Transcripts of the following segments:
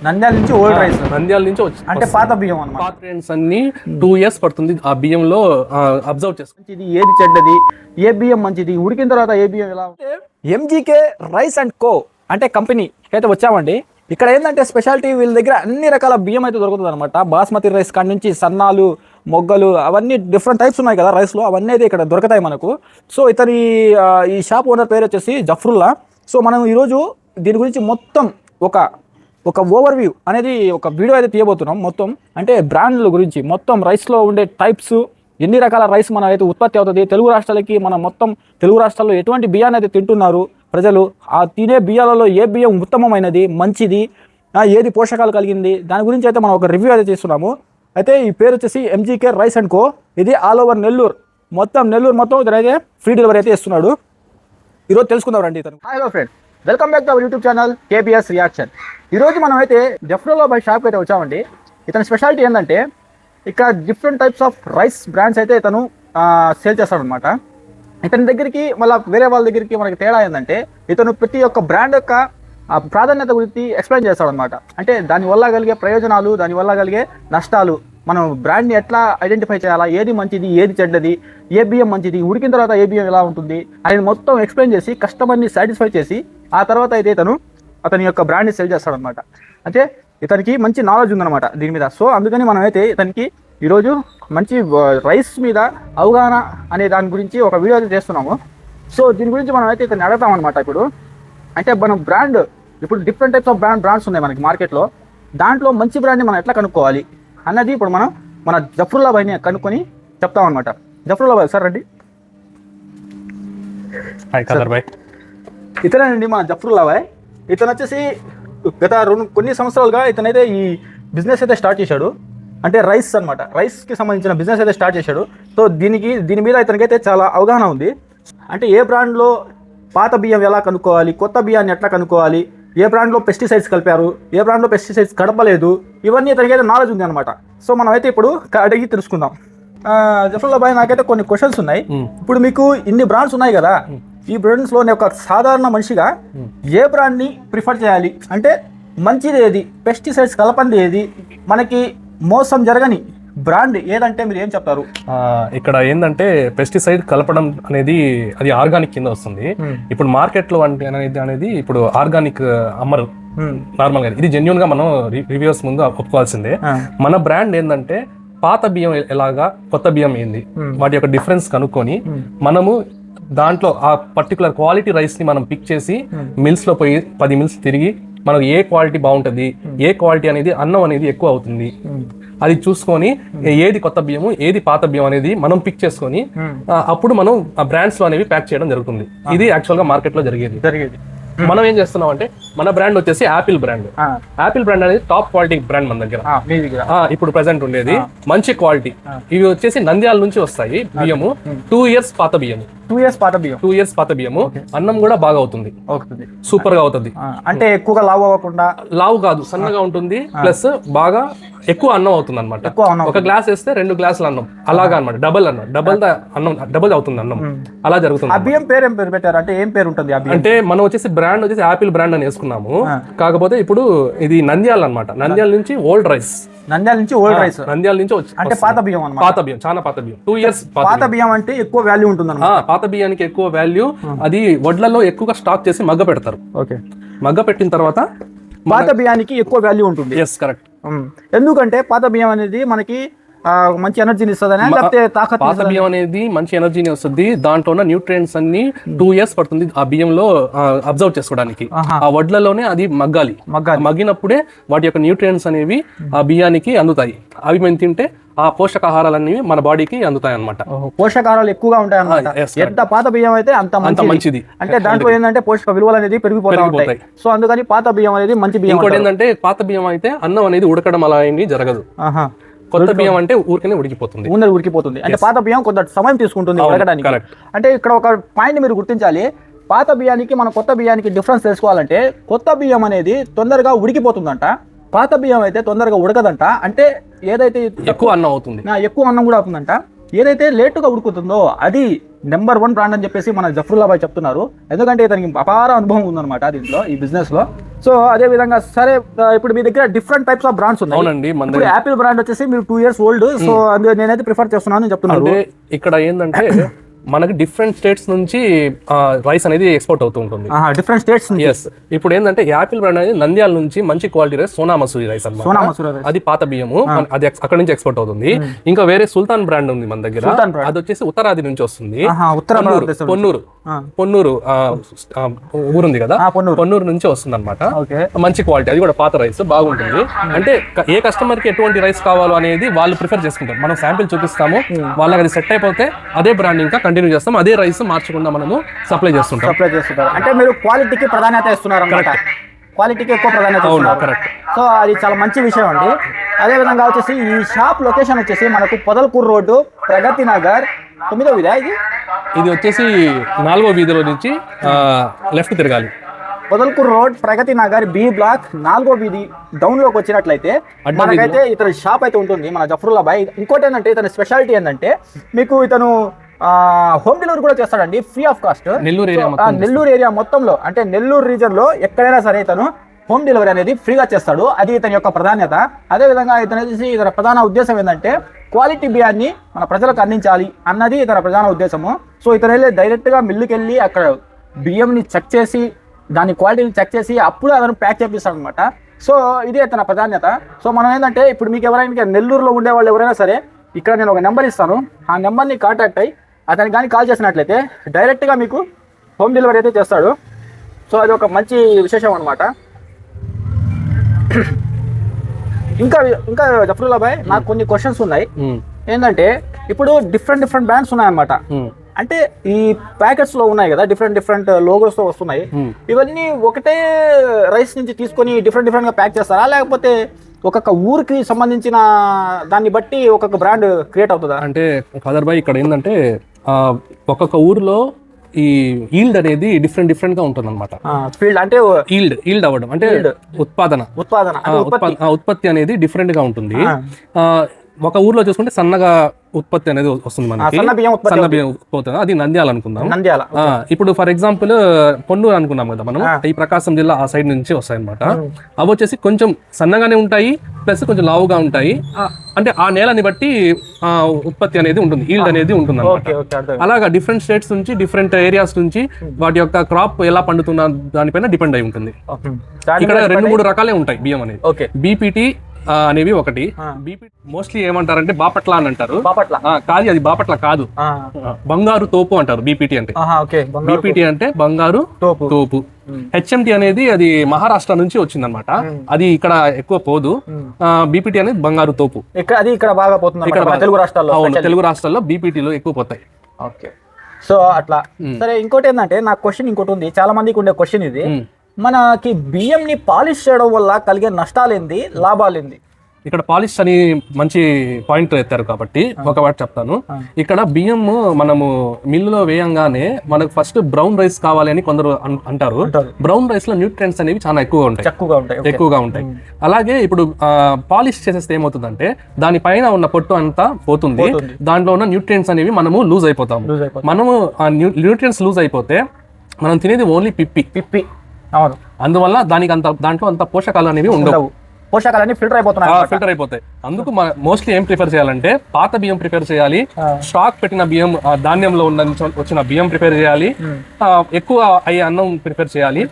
నంద్యాల నుంచి old rice, Nandyal నుంచి అంటే పాత బియ్యం అన్నమాట. పాత ట్రెండ్స్ అన్ని 2 years పడుతుంది ఆ బియ్యంలో అబ్జర్వ్ చేసుకో. ఇది ఏది చెడ్డది, ఏ బియ్యం మంచిది, ఉడికిన తర్వాత ఏ బియ్యం ఎలా ఉంటే ఎంజీకే రైస్ అండ్ కో అంటే కంపెనీ అయితే వచ్చామండి. ఇక్కడ ఏంటంటే స్పెషాలిటీ వీళ్ళ దగ్గర అన్ని రకాల బియ్యం అయితే దొరుకుతుంది అనమాట. బాస్మతి రైస్ కాడి నుంచి సన్నాలు, మొగ్గలు, అవన్నీ డిఫరెంట్ టైప్స్ ఉన్నాయి కదా రైస్లో, అవన్నీ అయితే ఇక్కడ దొరుకుతాయి మనకు. సో ఇతని ఈ షాప్ ఓనర్ పేరు వచ్చేసి జఫ్రుల్లా. సో మనం ఈరోజు దీని గురించి మొత్తం ఒక ఓవర్వ్యూ అనేది ఒక వీడియో అయితే తీయబోతున్నాం. మొత్తం అంటే బ్రాండ్ల గురించి, మొత్తం రైస్లో ఉండే టైప్స్, ఎన్ని రకాల రైస్ మన అయితే ఉత్పత్తి అవుతుంది, తెలుగు రాష్ట్రాలకి మనం మొత్తం తెలుగు రాష్ట్రాల్లో ఎటువంటి బియ్యాన్ని అయితే తింటున్నారు ప్రజలు, ఆ తినే బియ్యాలలో ఏ బియ్యం ఉత్తమమైనది, మంచిది, ఏది పోషకాలు కలిగింది, దాని గురించి అయితే మనం ఒక రివ్యూ అయితే చేస్తున్నాము. అయితే ఈ పేరు వచ్చేసి ఎంజీకే రైస్ అండ్ కో. ఇది ఆల్ ఓవర్ నెల్లూరు మొత్తం ఇతనైతే ఫ్రీ డెలివరీ అయితే ఇస్తున్నాడు. ఈరోజు తెలుసుకుందాం రండి ఇతను. Hello friend, welcome back to our YouTube channel కేబిఎస్ reaction. ఈరోజు మనం అయితే జఫ్రుల్లా బై షాప్ అయితే వచ్చామండి. ఇతని స్పెషాలిటీ ఏంటంటే ఇక్కడ different types of rice brands అయితే ఇతను సేల్ చేస్తాడనమాట. ఇతని దగ్గరికి మళ్ళీ వేరే వాళ్ళ దగ్గరికి మనకి తేడా ఏంటంటే ఇతను ప్రతి ఒక్క బ్రాండ్ యొక్క ప్రాధాన్యత గురించి ఎక్స్ప్లెయిన్ చేస్తాడనమాట. అంటే దానివల్ల కలిగే ప్రయోజనాలు, దానివల్ల కలిగే నష్టాలు, మనం బ్రాండ్ని ఎట్లా ఐడెంటిఫై చేయాలా, ఏది మంచిది, ఏది చెడ్డది, ఏ బియ్యం మంచిది, ఉడికిన తర్వాత ఏ బియ్యం ఎలా ఉంటుంది అనేది మొత్తం ఎక్స్ప్లెయిన్ చేసి కస్టమర్ని సాటిస్ఫై చేసి ఆ తర్వాత అయితే ఇతను అతని యొక్క బ్రాండ్ని సేల్ చేస్తాడనమాట. అంటే ఇతనికి మంచి నాలెడ్జ్ ఉందన్నమాట దీని మీద. సో అందుకని మనమైతే ఇతనికి ఈరోజు మంచి రైస్ మీద అవగాహన అనే దాని గురించి ఒక వీడియో అయితే చేస్తున్నాము. సో దీని గురించి మనం అయితే ఇతన్ని అడుగుతామన్నమాట. ఇప్పుడు అంటే మనం బ్రాండ్, ఇప్పుడు డిఫరెంట్ టైప్స్ ఆఫ్ బ్రాండ్స్ ఉన్నాయి మనకి మార్కెట్లో. దాంట్లో మంచి బ్రాండ్ని మనం ఎట్లా కనుక్కోవాలి అన్నది ఇప్పుడు మనం మన జఫ్రుల్లా బాయ్ని కనుక్కొని చెప్తామన్నమాట. జఫ్రుల్లా బాయ్ సార్ రండి. ఇతనేనండి మన జఫ్రుల్లా బాయ్. ఇతను వచ్చేసి గత కొన్ని సంవత్సరాలుగా ఇతనైతే ఈ బిజినెస్ అయితే స్టార్ట్ చేశాడు. అంటే రైస్ అనమాట, రైస్కి సంబంధించిన బిజినెస్ అయితే స్టార్ట్ చేశాడు. సో దీని మీద ఇతనికైతే చాలా అవగాహన ఉంది. అంటే ఏ బ్రాండ్లో పాత బియ్యం ఎలా కనుక్కోవాలి, కొత్త బియ్యాన్ని ఎట్లా కనుక్కోవాలి, ఏ బ్రాండ్లో పెస్టిసైడ్స్ కలిపారు, ఏ బ్రాండ్లో పెస్టిసైడ్స్ కడపలేదు, ఇవన్నీ ఇతనికైతే నాలెడ్జ్ ఉంది అనమాట. సో మనం అయితే ఇప్పుడు అడిగి తెలుసుకుందాం. జఫ్రుల్లా బాయ్, నాకైతే కొన్ని క్వశ్చన్స్ ఉన్నాయి. ఇప్పుడు మీకు ఇన్ని బ్రాండ్స్ ఉన్నాయి కదా, ఈ బ్రాండ్స్లో ఒక సాధారణ మనిషిగా ఏ బ్రాండ్ని ప్రిఫర్ చేయాలి, అంటే మంచిది ఏది, పెస్టిసైడ్స్ కలపంది ఏది, మనకి మోసం జరగని బ్రాండ్ ఏదంటే మీరు ఏం చెప్తారు? ఇక్కడ ఏంటంటే పెస్టిసైడ్ కలపడం అనేది అది ఆర్గానిక్ కింద వస్తుంది. ఇప్పుడు మార్కెట్లో అనేది ఇప్పుడు ఆర్గానిక్ అమ్మరు నార్మల్ గా. ఇది జెన్యున్ గా మనం రివ్యూస్ ముందు ఒప్పుకోవాల్సిందే. మన బ్రాండ్ ఏంటంటే పాత బియ్యం ఎలాగా, కొత్త బియ్యం ఏంది, వాటి యొక్క డిఫరెన్స్ కనుక్కొని మనము దాంట్లో ఆ పర్టికులర్ క్వాలిటీ రైస్ ని మనం పిక్ చేసి మిల్స్ లో పోయి 10 మిల్స్ తిరిగి మనకు ఏ క్వాలిటీ బాగుంటుంది, ఏ క్వాలిటీ అనేది అన్నం అనేది ఎక్కువ అవుతుంది, అది చూసుకొని ఏది కొత్త బియ్యము, ఏది పాత బియ్యం అనేది మనం పిక్ చేసుకొని అప్పుడు మనం ఆ బ్రాండ్స్ లో అనేవి ప్యాక్ చేయడం జరుగుతుంది. ఇది యాక్చువల్ గా మార్కెట్ లో జరిగేది. మనం ఏం చేస్తున్నాం అంటే మన బ్రాండ్ వచ్చేసి యాపిల్ బ్రాండ్. యాపిల్ బ్రాండ్ అనేది టాప్ క్వాలిటీ బ్రాండ్ మన దగ్గర. ఇప్పుడు ప్రెసెంట్ ఉండేది మంచి క్వాలిటీ. ఇవి వచ్చేసి నంద్యాల నుంచి వస్తాయి బియ్యము. 2 years పాత బియ్యము. 2 years పాత బియ్యము. అన్నం కూడా బాగా అవుతుంది, సూపర్ గా అవుతుంది. అంటే ఎక్కువగా లావు కాదు, సన్నగా ఉంటుంది. ప్లస్ బాగా ఎక్కువ అన్నం అవుతుంది అనమాట. ఒక గ్లాస్ వేస్తే 2 గ్లాసులు అన్నం, అలాగా అనమాట. డబల్ అవుతుంది అన్నం. అలా జరుగుతుంది. ఆ బియ్యం పేరు ఏం పేరు పెట్టారు, అంటే ఏం పేరు ఉంటుంది? అంటే మనం వచ్చేసి బ్రాండ్ వచ్చేసి యాపిల్ బ్రాండ్ అని వేసుకున్నాము. కాకపోతే ఇప్పుడు ఇది నంద్యాల అనమాట. నంద్యాల నుంచి ఓల్డ్ రైస్. నంద్యాల నుంచి వచ్చి అంటే పాత బియ్యం అన్నమాట. పాత బియ్యం, చాలా పాత బియ్యం. 2 years పాత బియ్యం అంటే ఎక్కువ వాల్యూ ఉంటుంది అన్నమాట. పాత బియ్యానికి ఎక్కువ వాల్యూ. అది వడ్లలో ఎక్కువగా స్టాక్ చేసి మగ్గ పెడతారు. మగ్గ పెట్టిన తర్వాత పాత బియ్యానికి ఎక్కువ వాల్యూ ఉంటుంది. Yes, correct. ఎందుకంటే పాత బియ్యం అనేది మనకి మంచి ఎనర్జీని ఇస్తుందని, లేకపోతే తాకత్. పాత బియ్యం అనేది మంచి ఎనర్జీని వస్తుంది. దాంట్లో ఉన్న న్యూట్రియంట్స్ అన్ని 2 years పడుతుంది ఆ బియ్యంలో అబ్జర్వ్ చేసుకోవడానికి. ఆ వడ్లలోనే అది మగ్గినప్పుడే వాటి యొక్క న్యూట్రియంట్స్ అనేవి ఆ బియ్యానికి అందుతాయి. అవి మేము తింటే ఆ పోషకాహారాలన్నీ మన బాడీకి అందుతాయి అన్నమాట. పోషకాహారాలు ఎక్కువగా ఉంటాయి అన్నమాట. ఎంత పాత బియ్యం అయితే అంత మంచిది. అంటే దాంట్లో ఏంటంటే పోషక విలువలు అనేది పెరిగిపోతాయి. సో అందుకని పాత బియ్యం అనేది మంచి బియ్యం. ఇంకోటి ఏంటంటే పాత బియ్యం అయితే అన్నం అనేది ఉడకడం అలా ఏంటి జరగదు. కొత్త బియ్యం అంటే ఊరికనే ఉడికిపోతుంది. అంటే పాత బియ్యం కొంత సమయం తీసుకుంటుంది ఉడకడానికి. అంటే ఇక్కడ ఒక పాయింట్ మీరు గుర్తించాలి. పాత బియ్యానికి మన కొత్త బియ్యానికి డిఫరెన్స్ తెలుసుకోవాలంటే, కొత్త బియ్యం అనేది తొందరగా ఉడికిపోతుందంట, పాత బియ్యం అయితే తొందరగా ఉడకదంట. అంటే ఏదైతే ఎక్కువ అన్నం అవుతుంది, ఎక్కువ అన్నం కూడా అవుతుందంట. ఏదైతే లేటుగా ఉడుకుతుందో అది నెంబర్ 1 బ్రాండ్ అని చెప్పేసి మన జఫరుల్లా భాయ్ చెప్తున్నారు. ఎందుకంటే ఇతనికి అపార అనుభవం ఉందన్నమాట దీంట్లో, ఈ బిజినెస్ లో. సో అదే విధంగా సరే, ఇప్పుడు మీ దగ్గర డిఫరెంట్ టైప్స్ ఆఫ్ బ్రాండ్స్ ఉన్నాయి. అవునండి, ఇప్పుడు యాపిల్ బ్రాండ్ వచ్చేసి మీరు 2 years ఓల్డ్. సో అందులో నేనైతే ప్రిఫర్ చేస్తున్నాను చెప్తున్నాను. ఇక్కడ ఏంటంటే మనకి డిఫరెంట్ స్టేట్స్ నుంచి రైస్ అనేది ఎక్స్పోర్ట్ అవుతూ ఉంటుంది. Different states. ఎస్, ఇప్పుడు ఏంటంటే యాపిల్ బ్రాండ్ అనేది నంద్యాల నుంచి మంచి quality rice Sona Masuri rice అన్నమాట. అది పాత బియ్యము, అది అక్కడ నుంచి ఎక్స్పోర్ట్ అవుతుంది. ఇంకా వేరే సుల్తాన్ బ్రాండ్ ఉంది మన దగ్గర, అది వచ్చేసి ఉత్తరాది నుంచి వస్తుంది. పొన్నూరు ఊరుంది కదా, పొన్నూరు నుంచి వస్తుంది అనమాట. మంచి క్వాలిటీ, అది కూడా పాత రైస్ బాగుంటుంది. అంటే ఏ కస్టమర్ కి ఎటువంటి రైస్ కావాలో అనేది వాళ్ళు ప్రిఫర్ చేసుకుంటారు. మనం శాంపిల్ చూపిస్తాము, వాళ్ళకి అది సెట్ అయిపోతే అదే బ్రాండ్ ఇంకా కంటిన్యూ చేస్తాం, అదే రైస్ మార్చకుండా మనము సప్లై చేస్తుంటాం. అంటే మీరు క్వాలిటీకి ప్రాధాన్యత ఇస్తున్నారు అన్నమాట, క్వాలిటీకి ఎక్కువ ప్రాధాన్యత ఇస్తున్నారు. కరెక్ట్. సో అది చాలా మంచి విషయం అండి. అదే విధంగా వచ్చేసి ఈ షాప్ లొకేషన్ వచ్చేసి మనకు పొదల్కూరు రోడ్డు, ప్రగతి నగర్ 9వ వీధి. ఇది వచ్చేసి 4వ వీధిలో నుంచి లెఫ్ట్ తిరగాలి. Podalakuru road, Pragathi Nagar, B block, 4వ వీధి డౌన్ లోకి వచ్చినట్లయితే మనకైతే ఇతని షాప్ అయితే ఉంటుంది, మన జఫరుల్లా భాయ్. ఇంకోటి ఏంటంటే ఇతని స్పెషాలిటీ ఏంటంటే మీకు ఇతను హోమ్ డెలివరీ కూడా చేస్తాడండి, free of cost. Nellore area మొత్తంలో, అంటే నెల్లూరు రీజన్ లో ఎక్కడైనా సరే ఇతను హోమ్ డెలివరీ అనేది ఫ్రీగా చేస్తాడు. అది ఇతని యొక్క ప్రాధాన్యత. అదేవిధంగా ఇతని ప్రధాన ఉద్దేశం ఏంటంటే క్వాలిటీ బియ్యాన్ని మన ప్రజలకు అందించాలి అన్నది ఇతని ప్రధాన ఉద్దేశము. సో ఇతను వెళ్ళి డైరెక్ట్గా మిల్లుకి వెళ్ళి అక్కడ బియ్యంని చెక్ చేసి దాని క్వాలిటీని చెక్ చేసి అప్పుడు అతను ప్యాక్ చేపిస్తాడు అనమాట. సో ఇది ఇతని ప్రాధాన్యత. సో మనం ఏంటంటే ఇప్పుడు మీకు ఎవరైనా నెల్లూరులో ఉండే వాళ్ళు ఎవరైనా సరే, ఇక్కడ నేను ఒక నెంబర్ ఇస్తాను, ఆ నెంబర్ని కాంటాక్ట్ అయ్యి అతనికి కానీ కాల్ చేసినట్లయితే డైరెక్ట్గా మీకు హోమ్ డెలివరీ అయితే చేస్తాడు. సో అది ఒక మంచి విశేషం అనమాట. ఇంకా ఇంకా జఫరుల్లా భాయ్, నాకు కొన్ని క్వశ్చన్స్ ఉన్నాయి. ఏంటంటే ఇప్పుడు డిఫరెంట్ బ్రాండ్స్ ఉన్నాయన్నమాట. అంటే ఈ ప్యాకెట్స్ లో ఉన్నాయి కదా, డిఫరెంట్ లోగోస్ తో వస్తున్నాయి. ఇవన్నీ ఒకటే రైస్ నుంచి తీసుకొని డిఫరెంట్ గా ప్యాక్ చేస్తారా, లేకపోతే ఒక్కొక్క ఊరికి సంబంధించిన దాన్ని బట్టి ఒక్కొక్క బ్రాండ్ క్రియేట్ అవుతుందా? అంటే ఖదర్ భాయ్, ఇక్కడ ఏంటంటే ఒక్కొక్క ఊర్లో ఈ ఈల్డ్ అనేది డిఫరెంట్ గా ఉంటుంది అనమాట. ఫీల్డ్ అంటే ఈల్డ్ అవ్వడం అంటే ఉత్పత్తి అనేది డిఫరెంట్ గా ఉంటుంది. ఒక ఊర్లో చూసుకుంటే సన్నగా ఉత్పత్తి అనేది వస్తుంది మనకి, సన్న బియ్యం ఉత్పత్తి, అది నంద్యాల అనుకుందాం. ఇప్పుడు ఫర్ ఎగ్జాంపుల్ పొన్నూరు అనుకున్నాం కదా మనం, ఈ ప్రకాశం జిల్లా ఆ సైడ్ నుంచి వస్తాయి అనమాట. అవి వచ్చేసి కొంచెం సన్నగానే ఉంటాయి, ప్లస్ కొంచెం లావుగా ఉంటాయి. అంటే ఆ నేలని బట్టి ఉత్పత్తి అనేది ఉంటుంది, ఈల్డ్ అనేది ఉంటుంది అనమాట. అలాగా డిఫరెంట్ స్టేట్స్ నుంచి, డిఫరెంట్ ఏరియాస్ నుంచి వాటి యొక్క క్రాప్ ఎలా పండుతున్న దానిపైన డిపెండ్ అయి ఉంటుంది. ఇక్కడ 2-3 రకాలే ఉంటాయి బియ్యం అనేది. బీపీటీ అనేవి ఒకటి. బీపీటీ మోస్ట్లీ ఏమంటారంటే బాపట్ల అని అంటారు. కాదు, అది బాపట్ల కాదు, బంగారు తోపు అంటారు బీపీటీ అంటే. బీపీటీ అంటే బంగారు తోపు. హెచ్ఎంటి అనేది అది మహారాష్ట్ర నుంచి వచ్చిందనమాట, అది ఇక్కడ ఎక్కువ పోదు. బీపీటీ అనేది బంగారు తోపు, ఇక్కడ బాగా పోతుంది, ఇక్కడ తెలుగు రాష్ట్రాల్లో. అవును, తెలుగు రాష్ట్రాల్లో బీపీటీలో ఎక్కువ పోతాయి. ఓకే, సో అట్లా. సరే, ఇంకోటి ఏంటంటే నాకు క్వశ్చన్ ఇంకోటి ఉంది, చాలా మందికి ఉండే క్వశ్చన్ ఇది. మనకి బియ్యంని పాలిష్ చేయడం వల్ల కలిగే నష్టాలేంది, లాభాలేంది? ఇక్కడ పాలిష్ అని మంచి పాయింట్ ఎత్తారు కాబట్టి ఒక మాట చెప్తాను. ఇక్కడ బియ్యం మనము మిల్లులో వేయంగానే మనకు ఫస్ట్ బ్రౌన్ రైస్ కావాలి అని కొందరు అంటారు. బ్రౌన్ రైస్ లో న్యూట్రియంట్స్ అనేవి చాలా ఎక్కువగా ఉంటాయి. అలాగే ఇప్పుడు పాలిష్ చేసేస్తే ఏమవుతుందంటే దానిపైన ఉన్న పొట్టు అంతా పోతుంది, దాంట్లో ఉన్న న్యూట్రియంట్స్ అనేవి మనము లూజ్ అయిపోతాము. మనము ఆ న్యూట్రియంట్స్ లూజ్ అయిపోతే మనం తినేది ఓన్లీ పిప్పి. అవును, అందువల్ల దాంట్లో అంత పోషకాలు అనేవి ఉండవు, పోషకాలన్నీ ఫిల్టర్ అయిపోతాయి. అందుకు మోస్ట్లీ ఏం ప్రిఫర్ చేయాలంటే పాత బియ్యం ప్రిఫర్ చేయాలి, స్టాక్ పెట్టిన బియ్యం, ధాన్యంలో వచ్చిన బియ్యం ప్రిపేర్ చేయాలి, ఎక్కువ అయ్యే అన్నం ప్రిపేర్ చేయాలి.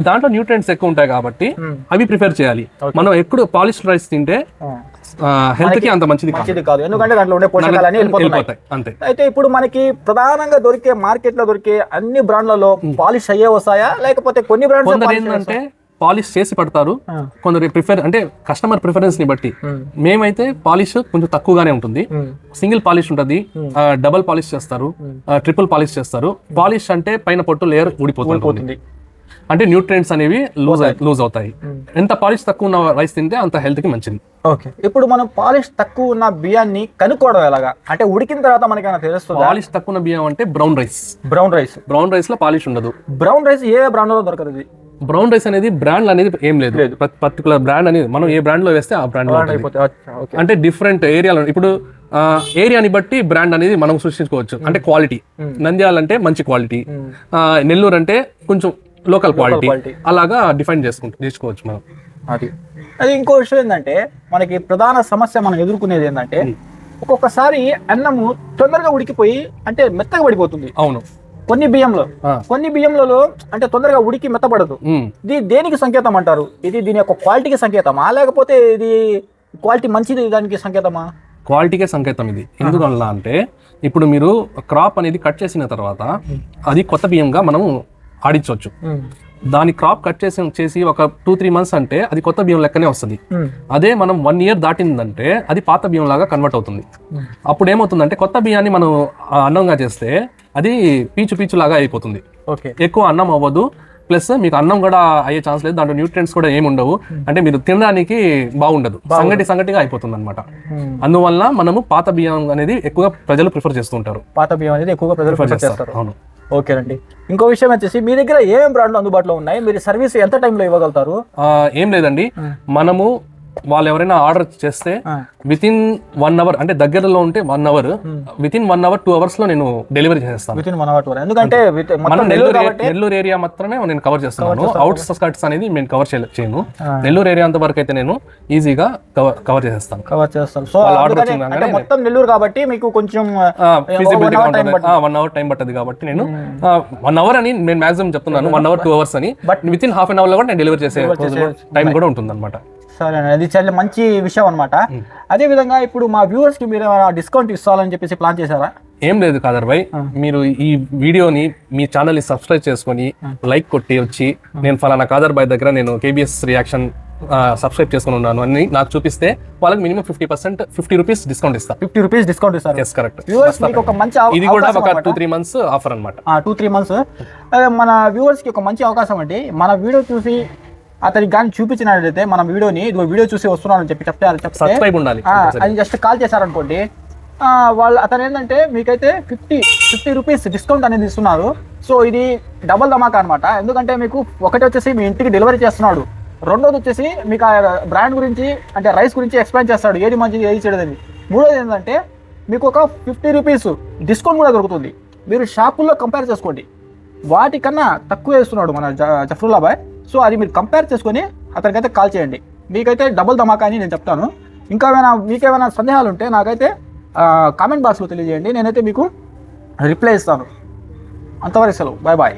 దాంట్లో న్యూట్రియంట్స్ ఎక్కువ ఉంటాయి కాబట్టి అవి ప్రిఫర్ చేయాలి. మనం ఎక్కువ పాలిష్డ్ రైస్ తింటే హెల్త్ కి అంత మంచిది కాదు, ఎందుకంటే దాంట్లో ఉండే పోషకాలన్నీ వెళ్ళిపోతాయి. అంతే. అయితే ఇప్పుడు మనకి ప్రధానంగా దొరికే మార్కెట్ లో దొరికే అన్ని బ్రాండ్లలో పాలిష్ అయ్యే వస్తాయా, లేకపోతే కొన్ని బ్రాండ్స్ ఏంటంటే పాలిష్ చేసి పడతారు, కొందరు అంటే కస్టమర్ ప్రిఫరెన్స్ ని బట్టి. మేమైతే పాలిష్ కొంచెం తక్కువగానే ఉంటుంది, సింగిల్ పాలిష్ ఉంటుంది, డబుల్ పాలిష్ చేస్తారు, ట్రిపుల్ పాలిష్ చేస్తారు. పాలిష్ అంటే పైన పొట్టు లేయర్ ఊడిపోతుంది, అంటే న్యూట్రియంట్స్ అనేవి లూజ్ అవుతాయి. ఎంత పాలిష్ తక్కువ ఉన్న రైస్ తింటే అంత హెల్త్ కి మంచిది. ఓకే, ఇప్పుడు మనం పాలిష్ తక్కువ ఉన్న బియ్యాన్ని కనుక్కోవడం ఎలాగా? అంటే ఉడికిన తర్వాత మనకి తెలుస్తుంది. పాలిష్ తక్కువ ఉన్న బియ్యం అంటే బ్రౌన్ రైస్ లో పాలిష్ ఉండదు. బ్రౌన్ రైస్ ఏ బ్రాండ్ లో దొరకదు? బ్రౌన్ రైస్ అనేది బ్రాండ్ అనేది ఏం లేదు, పర్టికులర్ బ్రాండ్ అనేది మనం ఏ బ్రాండ్ లో వేస్తే ఆ బ్రాండ్. అంటే డిఫరెంట్ ఏరియాలో ఇప్పుడు ఏరియాని బట్టి బ్రాండ్ అనేది మనం సృష్టించుకోవచ్చు. అంటే క్వాలిటీ, నంద్యాల అంటే మంచి క్వాలిటీ, నెల్లూరు అంటే కొంచెం లోకల్ క్వాలిటీ, అలాగా డిఫైన్ చేసుకోవచ్చు మనం. అది ఇంకో విషయం ఏంటంటే, మనకి ప్రధాన సమస్య మనం ఎదుర్కొనేది ఏంటంటే, ఒక్కొక్కసారి అన్నము తొందరగా ఉడికిపోయి అంటే మెత్తగా పడిపోతుంది. అవును, కొన్ని బియ్యంలో అంటే తొందరగా ఉడికి మెత్తపడదు. ఇది దేనికి సంకేతం అంటారు? ఇది దీని యొక్క క్వాలిటీకి సంకేతమా, లేకపోతే ఇది క్వాలిటీ మంచిది దానికి సంకేతమా? క్వాలిటీకే సంకేతం ఇది. ఎందువల్ల అంటే ఇప్పుడు మీరు క్రాప్ అనేది కట్ చేసిన తర్వాత అది కొత్త బియ్యంగా మనం ఆడించవచ్చు. దాని క్రాప్ కట్ చేసి ఒక 2-3 months అంటే అది కొత్త బియ్యం లెక్కనే వస్తుంది. అదే మనం 1 year దాటిందంటే అది పాత బియ్యం లాగా కన్వర్ట్ అవుతుంది. అప్పుడు ఏమవుతుందంటే కొత్త బియ్యాన్ని మనం అన్నంగా చేస్తే అది పీచు లాగా అయిపోతుంది. ఎక్కువ అన్నం అవ్వదు, ప్లస్ మీకు అన్నం కూడా అయ్యే ఛాన్స్ లేదు, దాంట్లో న్యూట్రియంట్స్ కూడా ఏమి ఉండవు, అంటే మీరు తినడానికి బాగుండదు, సంగటిగా అయిపోతుంది అనమాట. అందువల్ల మనము పాత బియ్యం అనేది ఎక్కువగా ప్రజలు ప్రిఫర్ చేస్తూ ఉంటారు. పాత బియ్యం అనేది ఎక్కువగా ప్రజలు ప్రిఫర్ చేస్తారు. అవును. ఓకేనండి. ఇంకో విషయం వచ్చేసి, మీ దగ్గర ఏమేమి బ్రాండ్లు అందుబాటులో ఉన్నాయి? మీరు సర్వీస్ ఎంత టైంలో ఇవ్వగలుగుతారు? ఏం లేదండి, మనము వాళ్ళు ఎవరైనా ఆర్డర్ చేస్తే వితిన్ 1 hour, అంటే దగ్గరలో ఉంటే 1 hour, వితిన్ 1 hour 2 hours లో నేను డెలివరీ చేస్తాను. Within 1 hour 2 hours. ఎందుకంటే నెల్లూరు ఏరియా మాత్రమే నేను కవర్ చేస్తున్నాను. అవుట్ స్కర్ట్స్ అనేది నేను కవర్ చేయను. నెల్లూరు ఏరియా అంత వరకు అయితే నేను ఈజీగా కవర్ చేసేస్తాను. సో అంటే మొత్తం నెల్లూరు కాబట్టి మీకు కొంచెం 1 hour టైం పట్టదు కాబట్టి నేను 1 hour అని నేను మాక్సిమం చెప్తున్నాను, 1 hour 2 hours అని. బట్ వితిన్ ½ an hour లో కూడా నేను డెలివరీ చేసే టైం కూడా ఉంటుంది అనమాట. సరే, అది చాలా మంచి విషయం అనమాట. అదే విధంగా ఇప్పుడు మా వ్యూవర్స్ కి మీరు డిస్కౌంట్ ఇస్తారని చెప్పేసి ప్లాన్ చేశారా? ఏం లేదు కాదర్ భాయ్, మీరు ఈ వీడియోని మీ ఛానల్ ని సబ్స్క్రైబ్ చేసుకొని లైక్ కొట్టి వచ్చి నేను ఫలానా కాదర్ భాయ్ దగ్గర నేను KBS రియాక్షన్ సబ్స్క్రైబ్ చేసుకుని ఉన్నాను అని నాకు చూపిస్తే వాళ్ళకి మినిమం 50 రూపీస్ డిస్కౌంట్ ఇస్తారు. 50 రూపీస్ డిస్కౌంట్ ఇస్తారు. Yes, correct. ఒక మంచి ఇది కూడా ఒక 2-3 months ఆఫర్ అనమాట. 2-3 months మన వ్యూవర్స్ కి ఒక మంచి అవకాశం అండి. మన వీడియో చూసి అతనికి కానీ చూపించినట్లయితే మన వీడియోని వీడియో చూసి వస్తున్నానని చెప్తే సబ్స్క్రైబ్ ఉండాలి అని జస్ట్ కాల్ చేశారనుకోండి, వాళ్ళు అతను ఏంటంటే మీకైతే 50 రూపీస్ డిస్కౌంట్ అనేది ఇస్తున్నారు. సో ఇది డబల్ ధమాకా అనమాట. ఎందుకంటే మీకు ఒకటి వచ్చేసి మీ ఇంటికి డెలివరీ చేస్తున్నాడు, రెండోది వచ్చేసి మీకు ఆ బ్రాండ్ గురించి అంటే రైస్ గురించి ఎక్స్ప్లెయిన్ చేస్తాడు, ఏది మంచిది ఏది చెడదని. మూడోది ఏంటంటే మీకు ఒక 50 రూపీస్ డిస్కౌంట్ కూడా దొరుకుతుంది. మీరు షాపుల్లో కంపేర్ చేసుకోండి, వాటికన్నా తక్కువ ఇస్తున్నాడు మన జఫరుల్లా బాయ్. సో అది మీరు కంపేర్ చేసుకొని అతనికైతే కాల్ చేయండి, మీకైతే డబుల్ ధమాకా అని నేను చెప్తాను. ఇంకా మీకేమైనా సందేహాలు ఉంటే నాకైతే కామెంట్ బాక్స్లో తెలియజేయండి, నేనైతే మీకు రిప్లై ఇస్తాను. అంతవరకు సెలవు, బాయ్ బాయ్.